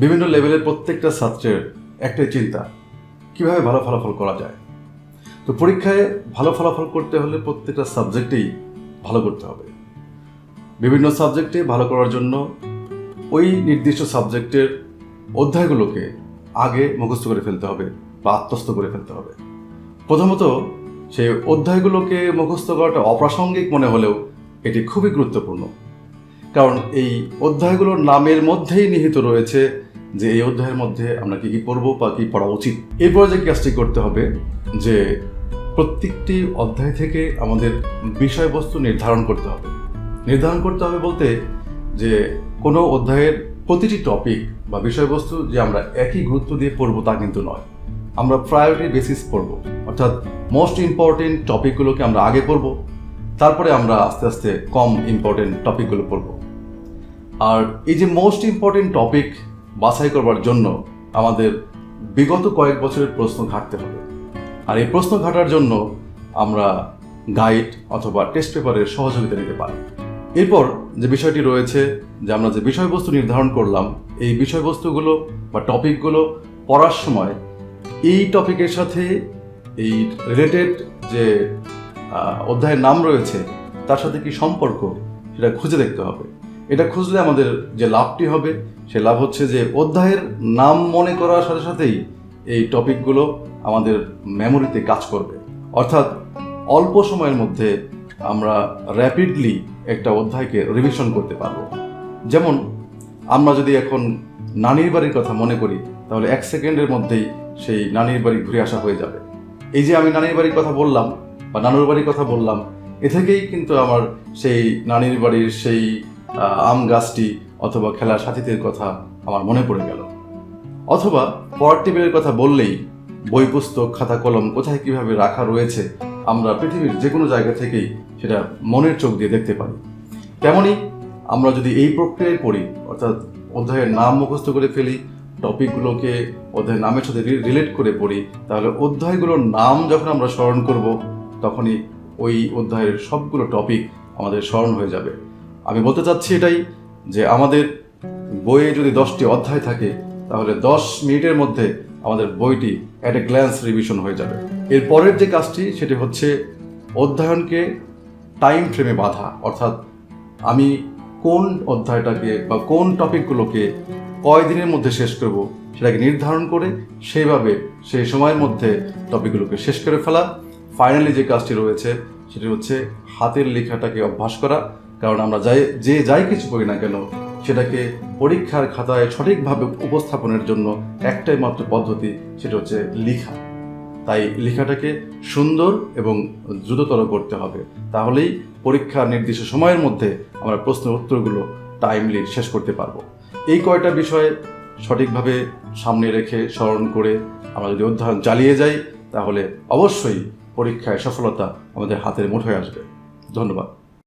বিভিন্ন লেভেলের প্রত্যেকটা ছাত্রের একটাই চিন্তা, কিভাবে ভালো ফলাফল করা যায়। তো পরীক্ষায় ভালো ফলাফল করতে হলে প্রত্যেকটা সাবজেক্টেই ভালো করতে হবে। বিভিন্ন সাবজেক্টে ভালো করার জন্য ওই নির্দিষ্ট সাবজেক্টের অধ্যায়গুলোকে আগে মুখস্থ করে ফেলতে হবে বা আত্মস্থ করে ফেলতে হবে। প্রথমত সেই অধ্যায়গুলোকে মুখস্থ করাটা অপ্রাসঙ্গিক মনে হলেও এটি খুবই গুরুত্বপূর্ণ, কারণ এই অধ্যায়গুলোর নামের মধ্যেই নিহিত রয়েছে যে এই অধ্যায়ের মধ্যে আমরা কী কী পড়ব বা কী পড়া উচিত। এরপরে যে কাজটি করতে হবে যে প্রত্যেকটি অধ্যায় থেকে আমাদের বিষয়বস্তু নির্ধারণ করতে হবে। নির্ধারণ করতে হবে বলতে যে কোনো অধ্যায়ের প্রতিটি টপিক বা বিষয়বস্তু যে আমরা একই গুরুত্ব দিয়ে পড়ব তা কিন্তু নয়। আমরা প্রায়োরিটি বেসিস পড়ব, অর্থাৎ মোস্ট ইম্পর্টেন্ট টপিকগুলোকে আমরা আগে পড়ব, তারপরে আমরা আস্তে আস্তে কম ইম্পর্টেন্ট টপিকগুলো পড়ব। আর এই যে মোস্ট ইম্পর্টেন্ট টপিক বাছাই করবার জন্য আমাদের বিগত কয়েক বছরের প্রশ্ন ঘাঁটতে হবে। আর এই প্রশ্ন ঘাটার জন্য আমরা গাইড অথবা টেস্ট পেপারের সহযোগিতা নিতে পারি। এরপর যে বিষয়টি রয়েছে যে আমরা যে বিষয়বস্তু নির্ধারণ করলাম, এই বিষয়বস্তুগুলো বা টপিকগুলো পড়ার সময় এই টপিকের সাথে এই রিলেটেড যে অধ্যায়ের নাম রয়েছে তার সাথে কি সম্পর্ক সেটা খুঁজে দেখতে হবে। এটা খুঁজলে আমাদের যে লাভটি হবে সে লাভ হচ্ছে যে অধ্যায়ের নাম মনে করার সাথে সাথেই এই টপিকগুলো আমাদের মেমোরিতে কাজ করবে, অর্থাৎ অল্প সময়ের মধ্যে আমরা র্যাপিডলি একটা অধ্যায়কে রিভিশন করতে পারবো। যেমন আমরা যদি এখন নানির বাড়ির কথা মনে করি তাহলে 1 সেকেন্ডের মধ্যেই সেই নানির বাড়ি ঘুরে আসা হয়ে যাবে। এই যে আমি নানির বাড়ির কথা বললাম বা নানুর বাড়ির কথা বললাম, এ থেকেই কিন্তু আমার সেই নানির বাড়ির সেই আম গাছটি অথবা খেলার সাথীদের কথা আমার মনে পড়ে গেল। অথবা পড়ার টেবিলের কথা বললেই বই পুস্তক খাতা কলম কোথায় কিভাবে রাখা রয়েছে আমরা পৃথিবীর যে কোনো জায়গা থেকেই সেটা মনের চোখ দিয়ে দেখতে পারি। তেমনই আমরা যদি এই প্রক্রিয়ায় পড়ি, অর্থাৎ অধ্যায়ের নাম মুখস্থ করে ফেলি, টপিকগুলোকে অধ্যায়ের নামের সাথে রিলেট করে পড়ি, তাহলে অধ্যায়গুলোর নাম যখন আমরা স্মরণ করব তখনই ওই অধ্যায়ের সবগুলো টপিক আমাদের স্মরণ হয়ে যাবে। আমি বলতে চাচ্ছি এটাই যে আমাদের বইয়ে যদি 10টি অধ্যায় থাকে তাহলে 10 মিনিটের মধ্যে আমাদের বইটি অ্যাট এ গ্ল্যান্স রিভিশন হয়ে যাবে। এর পরের যে কাজটি সেটি হচ্ছে অধ্যয়নকে টাইম ফ্রেমে বাঁধা, অর্থাৎ আমি কোন অধ্যায়টাকে বা কোন টপিকগুলোকে কয় দিনের মধ্যে শেষ করব সেটাকে নির্ধারণ করে সেইভাবে সেই সময়ের মধ্যে টপিকগুলোকে শেষ করে ফেলা। ফাইনালি যে কাজটি রয়েছে সেটি হচ্ছে হাতের লেখাটাকে অভ্যাস করা, কারণ আমরা যাই কিছু করি না কেন সেটাকে পরীক্ষার খাতায় সঠিকভাবে উপস্থাপনের জন্য একটাই মাত্র পদ্ধতি, সেটা হচ্ছে লেখা। তাই লেখাটাকে সুন্দর এবং দ্রুততর করতে হবে, তাহলেই পরীক্ষার নির্দিষ্ট সময়ের মধ্যে আমরা প্রশ্নের উত্তরগুলো টাইমলি শেষ করতে পারবো। এই কয়টা বিষয় সঠিকভাবে সামনে রেখে স্মরণ করে আমরা যদি অধ্যয়ন চালিয়ে যাই তাহলে অবশ্যই পরীক্ষায় সফলতা আমাদের হাতের মুঠোয় আসবে। ধন্যবাদ।